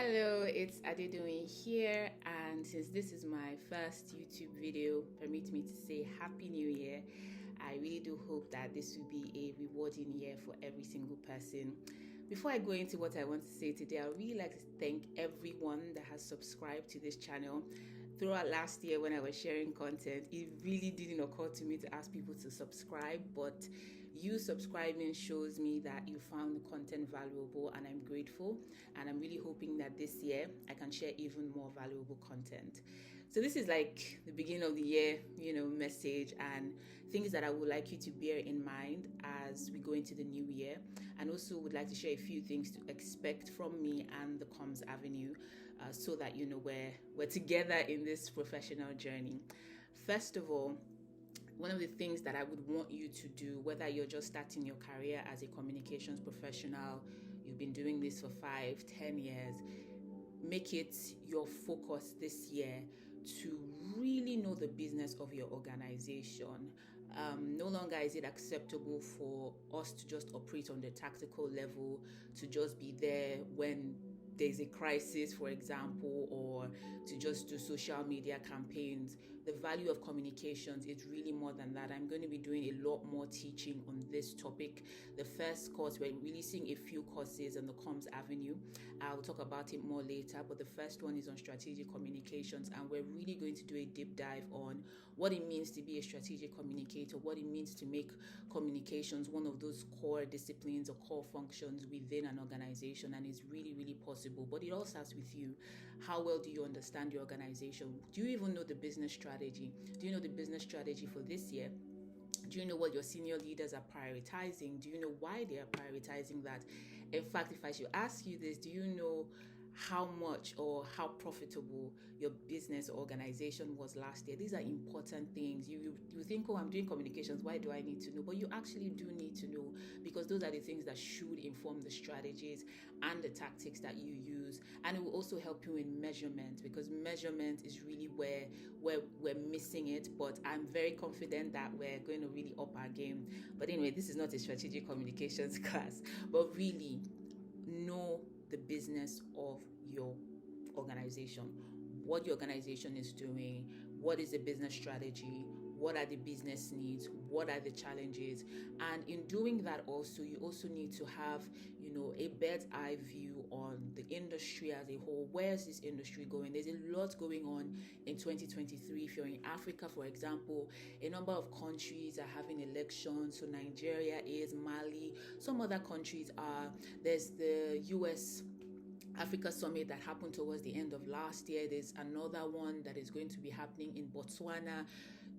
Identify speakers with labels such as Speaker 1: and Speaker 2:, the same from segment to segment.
Speaker 1: Hello, it's Adedoyin here, and since this is my first YouTube video, permit me to say Happy New Year. I really do hope that this will be a rewarding year for every single person. Before I go into what I want to say today, I would really like to thank everyone that has subscribed to this channel. Throughout last year when I was sharing content, it really didn't occur to me to ask people to subscribe, but you subscribing shows me that you found the content valuable, and I'm grateful, and I'm really hoping that this year I can share even more valuable content. So this is like the beginning of the year, message and things that I would like you to bear in mind as we go into the new year, and also would like to share a few things to expect from me and the Comms Avenue, so that we're together in this professional journey. First of all, one of the things that I would want you to do, whether you're just starting your career as a communications professional, you've been doing this for 5-10 years, make it your focus this year to really know the business of your organization. No longer is it acceptable for us to just operate on the tactical level, to just be there when there's a crisis, for example, or to just do social media campaigns. The value of communications is really more than that. I'm going to be doing a lot more teaching on this topic. The first course, we're releasing a few courses on the Comms Avenue. I'll talk about it more later, but the first one is on strategic communications, and we're really going to do a deep dive on what it means to be a strategic communicator, what it means to make communications one of those core disciplines or core functions within an organization, and it's really, really possible. But it all starts with you. How well do you understand your organization? Do you even know the business strategy? Do you know the business strategy for this year? Do you know what your senior leaders are prioritizing? Do you know why they are prioritizing that? In fact, if I should ask you this, do you know how much or how profitable your business or organization was last year? These are important things. You think, oh, I'm doing communications, why do I need to know? But you actually do need to know, because those are the things that should inform the strategies and the tactics that you use. And it will also help you in measurement, because measurement is really where we're missing it. But I'm very confident that we're going to really up our game. But anyway, this is not a strategic communications class, but really know the business of your organization, what your organization is doing, what is the business strategy, what are the business needs, what are the challenges. And in doing that also, you also need to have, a bird's eye view on the industry as a whole. Where's this industry going? There's a lot going on in 2023. If you're in Africa, for example, a number of countries are having elections. So Nigeria is, Mali, some other countries are. There's the US Africa Summit that happened towards the end of last year. There's another one that is going to be happening in Botswana.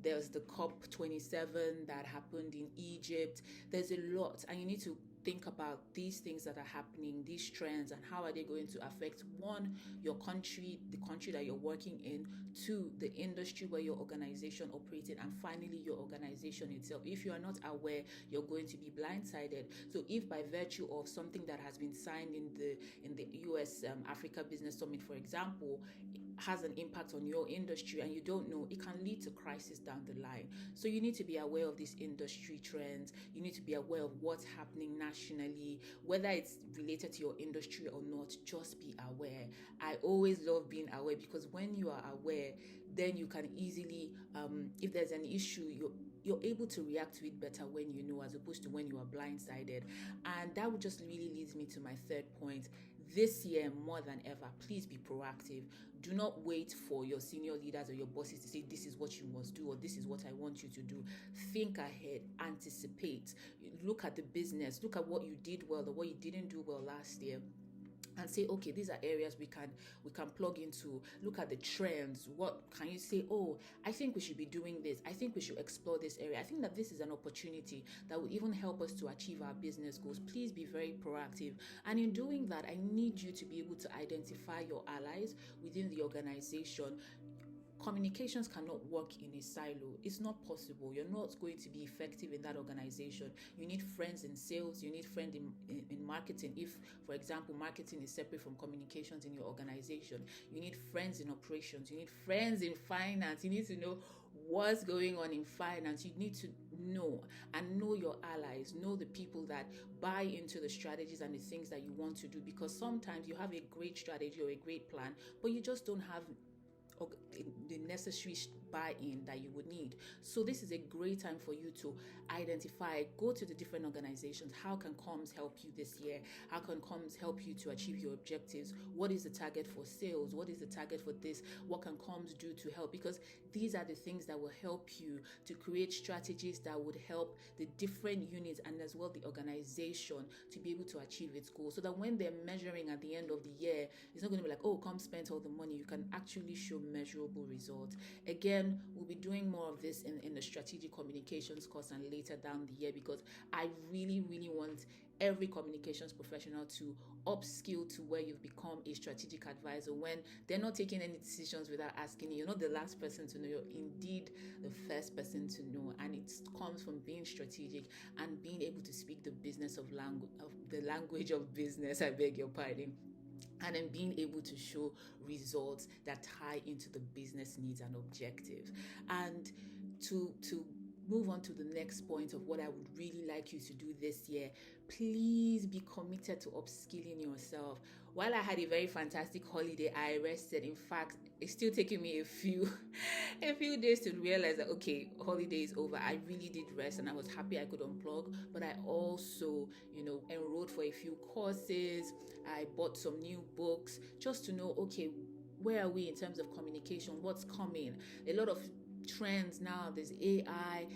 Speaker 1: There's the COP27 that happened in Egypt. There's a lot, and you need to think about these things that are happening, these trends, and how are they going to affect, one, your country, the country that you're working in, two, the industry where your organization operates in, and finally your organization itself. If you are not aware, you're going to be blindsided. So if by virtue of something that has been signed in the US Africa Business Summit, for example, has an impact on your industry and you don't know, it can lead to crisis down the line. So you need to be aware of these industry trends. You need to be aware of what's happening nationally, whether it's related to your industry or not. Just be aware. I always love being aware, because when you are aware, then you can easily, if there's an issue, you're able to react to it better when you know, as opposed to when you are blindsided. And that would just really leads me to my third point. This year, more than ever, please be proactive. Do not wait for your senior leaders or your bosses to say, this is what you must do, or this is what I want you to do. Think ahead, anticipate, look at the business, look at what you did well or what you didn't do well last year, and say, okay, these are areas we can plug into. Look at the trends. What can you say? Oh, I think we should be doing this. I think we should explore this area. I think that this is an opportunity that will even help us to achieve our business goals. Please be very proactive. And in doing that, I need you to be able to identify your allies within the organization. Communications cannot work in a silo. It's not possible. You're not going to be effective in that organization. You need friends in sales. You need friends in marketing. If, for example, marketing is separate from communications in your organization, you need friends in operations. You need friends in finance. You need to know what's going on in finance. You need to know, and know your allies, know the people that buy into the strategies and the things that you want to do, because sometimes you have a great strategy or a great plan, but you just don't have the necessary buy-in that you would need. So this is a great time for you to identify, go to the different organizations. How can comms help you this year? How can comms help you to achieve your objectives? What is the target for sales? What is the target for this? What can comms do to help? Because these are the things that will help you to create strategies that would help the different units and as well the organization to be able to achieve its goals, so that when they're measuring at the end of the year, it's not going to be like, oh, comms spent all the money. You can actually show measurable results. Again, we'll be doing more of this in the strategic communications course and later down the year, because I really, really want every communications professional to upskill to where you've become a strategic advisor, when they're not taking any decisions without asking you. You're not the last person to know, you're indeed the first person to know. And it comes from being strategic and being able to speak the business of the language of business, I beg your pardon, and then being able to show results that tie into the business needs and objectives. And to move on to the next point of what I would really like you to do this year, please be committed to upskilling yourself. While I had a very fantastic holiday, I rested. In fact, it's still taking me a few days to realize that, okay, holiday is over. I really did rest and I was happy I could unplug. But I also, enrolled for a few courses. I bought some new books just to know, okay, where are we in terms of communication? What's coming? A lot of trends now. There's AI,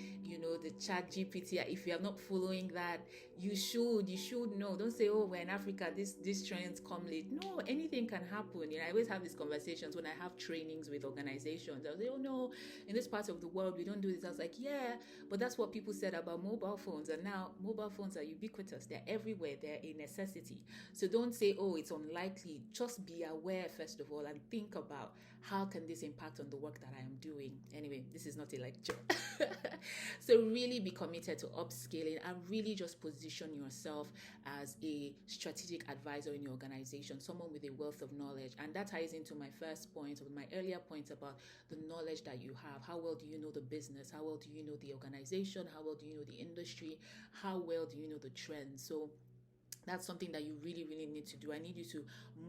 Speaker 1: the chat GPT. If you are not following that, you should know. Don't say, oh, we're in Africa, these trends come late. No, anything can happen. I always have these conversations when I have trainings with organizations. I'll say, oh no, in this part of the world we don't do this. I was like, yeah, but that's what people said about mobile phones, and now mobile phones are ubiquitous. They're everywhere. They're a necessity. So don't say, oh, it's unlikely. Just be aware first of all and think about, how can this impact on the work that I am doing? Anyway, this is not a lecture. So really be committed to upscaling and really just position yourself as a strategic advisor in your organization, someone with a wealth of knowledge. And that ties into my first point, or my earlier point about the knowledge that you have. How well do you know the business? How well do you know the organization? How well do you know the industry? How well do you know the trends? So that's something that you really, really need to do. I need you to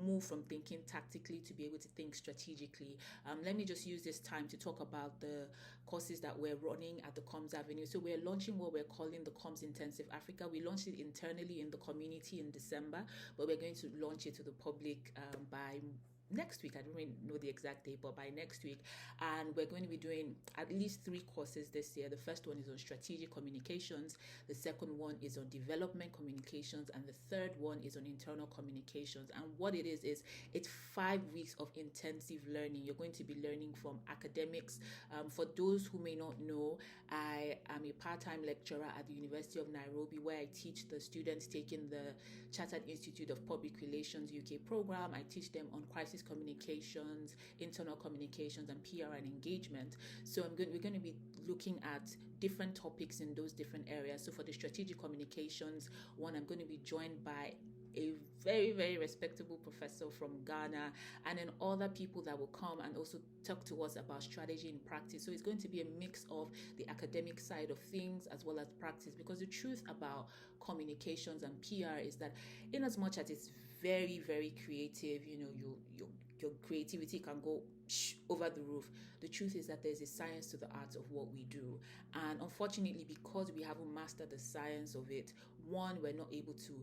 Speaker 1: move from thinking tactically to be able to think strategically. Let me just use this time to talk about the courses that we're running at the Comms Avenue. So we're launching what we're calling the Comms Intensive Africa. We launched it internally in the community in December, but we're going to launch it to the public by next week. I don't really know the exact date, but by next week. And we're going to be doing at least 3 courses this year. The first one is on strategic communications, the second one is on development communications, and the third one is on internal communications. And what it is it's 5 weeks of intensive learning. You're going to be learning from academics. For those who may not know, I am a part-time lecturer at the University of Nairobi, where I teach the students taking the Chartered Institute of Public Relations UK program. I teach them on crisis communications, internal communications, and PR and engagement. So we're going to be looking at different topics in those different areas. So for the strategic communications one, I'm going to be joined by a very, very respectable professor from Ghana, and then other people that will come and also talk to us about strategy in practice. So it's going to be a mix of the academic side of things as well as practice, because the truth about communications and PR is that in as much as it's very, very creative, your creativity can go over the roof. The truth is that there's a science to the art of what we do. And unfortunately, because we haven't mastered the science of it, one, we're not able to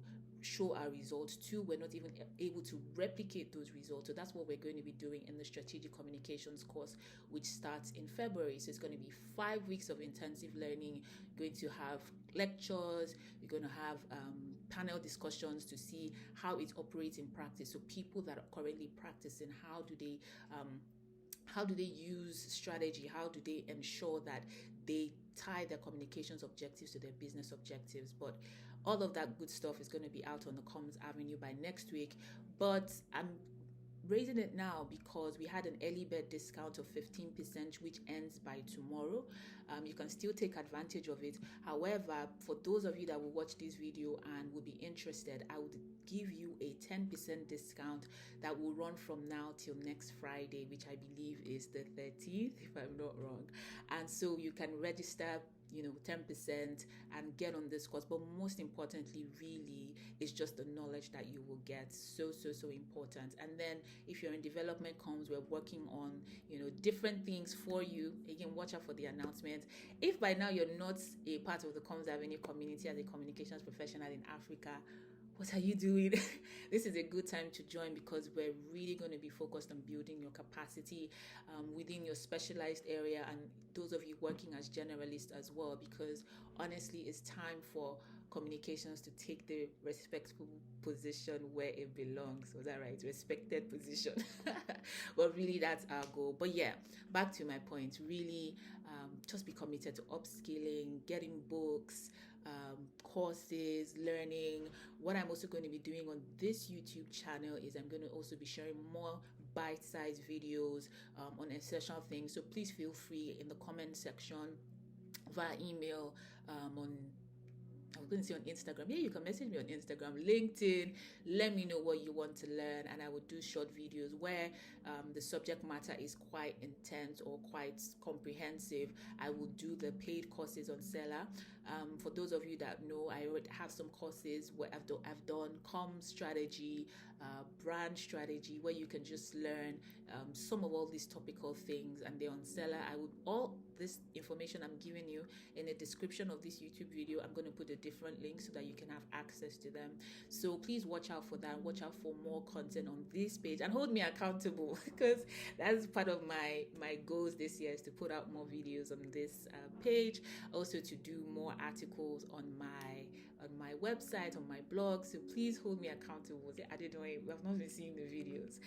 Speaker 1: show our results. 2, we're not even able to replicate those results. So that's what we're going to be doing in the strategic communications course, which starts in February. So it's going to be 5 weeks of intensive learning. You're going to have lectures. You're going to have panel discussions to see how it operates in practice. So people that are currently practicing, how do they use strategy? How do they ensure that they tie their communications objectives to their business objectives? But all of that good stuff is going to be out on the Comms Avenue by next week. But I'm raising it now because we had an early bird discount of 15%, which ends by tomorrow. You can still take advantage of it. However, for those of you that will watch this video and will be interested, I would give you a 10% discount that will run from now till next Friday, which I believe is the 13th, if I'm not wrong. And so you can register 10% and get on this course. But most importantly, really, is just the knowledge that you will get. So important. And then if you're in development comms, we're working on, different things for you. Again, watch out for the announcement. If by now you're not a part of the Comms Avenue community as a communications professional in Africa, what are you doing? This is a good time to join, because we're really going to be focused on building your capacity within your specialized area, and those of you working as generalists as well, because honestly, it's time for communications to take the respectful position where it belongs. Was that right? Respected position. But really, that's our goal. But yeah, back to my point. Really, just be committed to upskilling, getting books, courses, learning. What I'm also going to be doing on this YouTube channel is I'm going to also be sharing more bite-sized videos on essential things. So please feel free in the comment section, via email, I was going to say on Instagram. Yeah, you can message me on Instagram, LinkedIn. Let me know what you want to learn, and I will do short videos where the subject matter is quite intense or quite comprehensive. I will do the paid courses on Seller. For those of you that know, I already have some courses where I've done comm strategy, brand strategy, where you can just learn some of all these topical things, and they're on Seller. All this information I'm giving you in the description of this YouTube video. I'm going to put a different link so that you can have access to them. So please watch out for that. Watch out for more content on this page and hold me accountable, because that's part of my goals this year, is to put out more videos on this page. Also to do more articles on my website, on my blog. So please hold me accountable. Adedoyin, we have not been seeing the videos,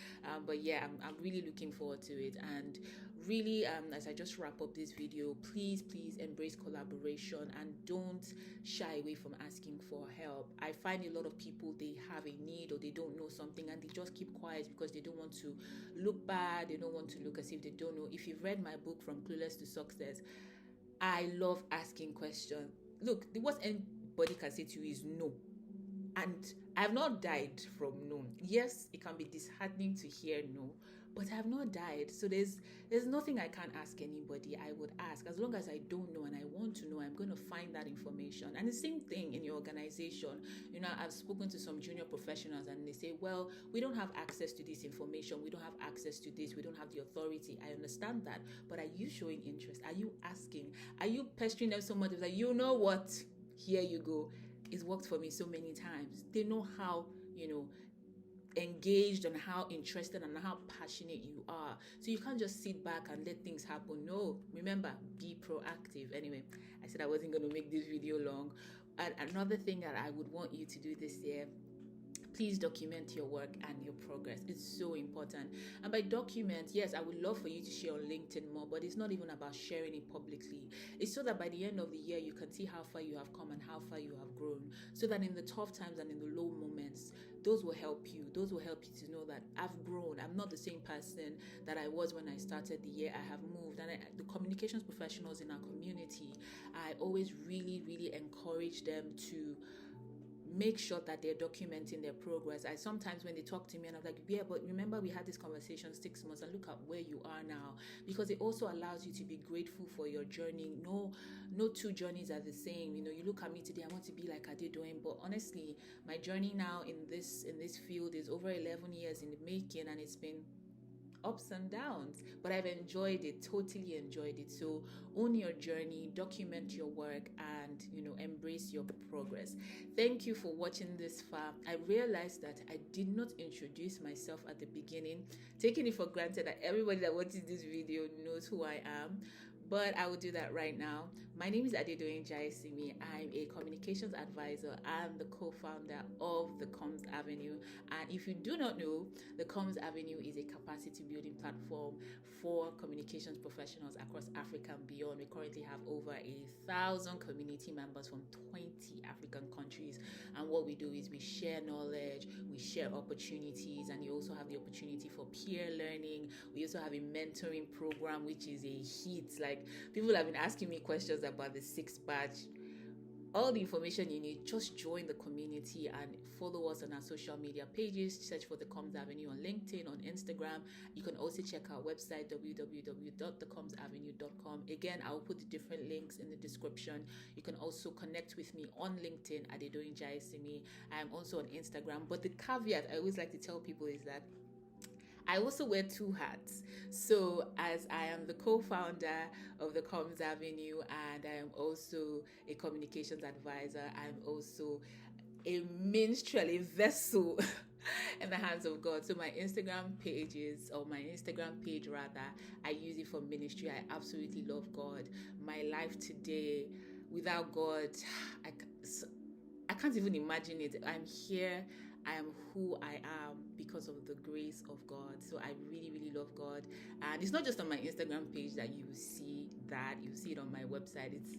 Speaker 1: but yeah, I'm really looking forward to it. And really, as I just wrap up this video, please embrace collaboration and don't shy away from asking for help. I find a lot of people, they have a need or they don't know something and they just keep quiet because they don't want to look bad. They don't want to look as if they don't know. If you've read my book, From Clueless to Success, I love asking questions. Look, the worst anybody can say to you is no. And I've not died from no. Yes, it can be disheartening to hear no, but I have not died. So there's nothing I can't ask anybody. I would ask. As long as I don't know and I want to know, I'm going to find that information. And the same thing in your organization. I've spoken to some junior professionals and they say, well, we don't have access to this information. We don't have access to this. We don't have the authority. I understand that. But are you showing interest? Are you asking? Are you pestering them so much? It's like, you know what? Here you go. It's worked for me so many times. They know how, engaged and how interested and how passionate you are. So you can't just sit back and let things happen. No, remember, be proactive. Anyway, I said I wasn't going to make this video long. And another thing that I would want you to do this year, please document your work and your progress. It's so important. And by document, yes, I would love for you to share on LinkedIn more, but it's not even about sharing it publicly. It's so that by the end of the year, you can see how far you have come and how far you have grown. So that in the tough times and in the low moments, those will help you. Those will help you to know that I've grown. I'm not the same person that I was when I started the year. I have moved. And the communications professionals in our community, I always really encourage them to make sure that they're documenting their progress. I sometimes, when they talk to me, and I'm like, yeah, but remember we had this conversation 6 months and look at where you are now, because it also allows you to be grateful for your journey. No two journeys are the same. You look at me today, I want to be like Adedoyin, but honestly, my journey now in this field is over 11 years in the making, and it's been ups and downs, but I've enjoyed it, totally enjoyed it. So own your journey, document your work, and embrace your progress. Thank you for watching this far. I realized that I did not introduce myself at the beginning, taking it for granted that everybody that watches this video knows who I am. But I will do that right now. My name is Adedoyin Jaiyesimi. I'm a communications advisor and the co-founder of the Comms Avenue. And if you do not know, the Comms Avenue is a capacity building platform for communications professionals across Africa and beyond. We currently have over 1,000 community members from 20 African countries. And what we do is we share knowledge, we share opportunities, and you also have the opportunity for peer learning. We also have a mentoring program, which is a hit. Like, people have been asking me questions about the 6 batch. all the information you need. Just join the community and follow us on our social media pages. Search for The Comms Avenue on LinkedIn, on Instagram. You can also check our website, www.thecommsavenue.com. Again, I'll put the different links in the description. You can also connect with me on LinkedIn, Adedoyin Jaiyesimi. I'm also on Instagram. But the caveat I always like to tell people is that I also wear two hats. So, as I am the co-founder of The Comms Avenue and I am also a communications advisor, I'm also a minstrel, a vessel in the hands of God. So my Instagram pages, or my Instagram page rather, I use it for ministry. I absolutely love God. My life today, without God, I can't even imagine it. I'm here. I am who I am because of the grace of God. So I really, really love God. And it's not just on my Instagram page that you see that. You see it on my website. It's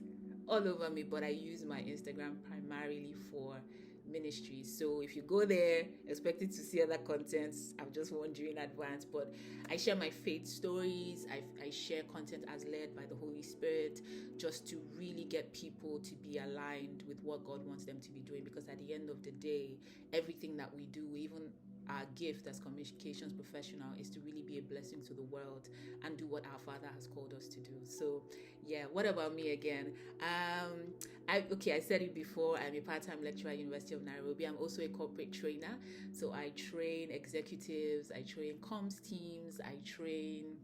Speaker 1: all over me, but I use my Instagram primarily for ministry. So if you go there expecting to see other contents, I've just warned you in advance. But I share my faith stories. I share content as led by the Holy Spirit, just to really get people to be aligned with what God wants them to be doing. Because at the end of the day, everything that we do, even our gift as communications professional, is to really be a blessing to the world and do what our Father has called us to do. So yeah, what about me again? I said it before. I'm a part-time lecturer at University of Nairobi. I'm also a corporate trainer. So I train executives, I train comms teams, I train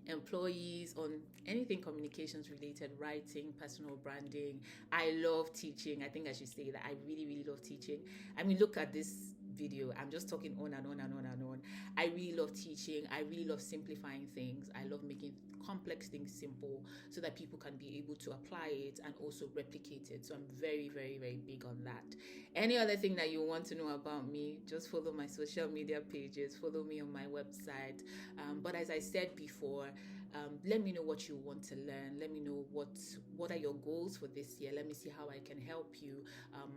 Speaker 1: employees on anything communications related, writing, personal branding. I love teaching. I think I should say that I really, really love teaching. I mean, look at this video. I'm just talking on and on and on and on. I really love teaching. I really love simplifying things. I love making complex things simple so that people can be able to apply it and also replicate it. So I'm very, very, very big on that. Any other thing that you want to know about me, just follow my social media pages, follow me on my website. But as I said before, let me know what you want to learn. Let me know what are your goals for this year. Let me see how I can help you,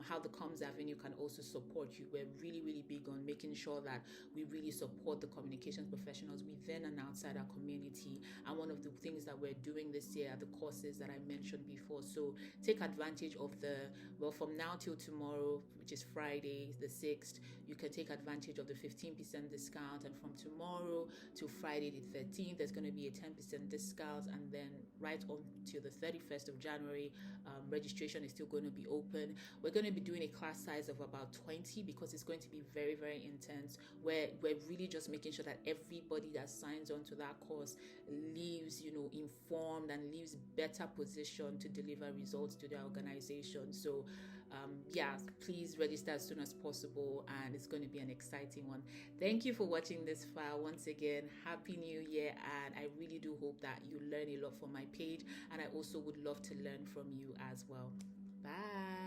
Speaker 1: how the Comms Avenue can also support you. We're really, really big on making sure that we really support the communications professionals within and outside our community. And one of the things that we're doing this year are the courses that I mentioned before. So take advantage of from now till tomorrow, which is Friday the 6th, you can take advantage of the 15% discount. And from tomorrow to Friday the 13th, there's going to be a 10% discount. And then right on till the 31st of January, registration is still going to be open. We're going to be doing a class size of about 20 because it's going to be very, very intense, where we're really just making sure that everybody that signs on to that course leaves, informed and leaves better positioned to deliver results to their organization. So please register as soon as possible, and it's going to be an exciting one. Thank you for watching this file. Once again, Happy New Year, and I really do hope that you learn a lot from my page, and I also would love to learn from you as well. Bye.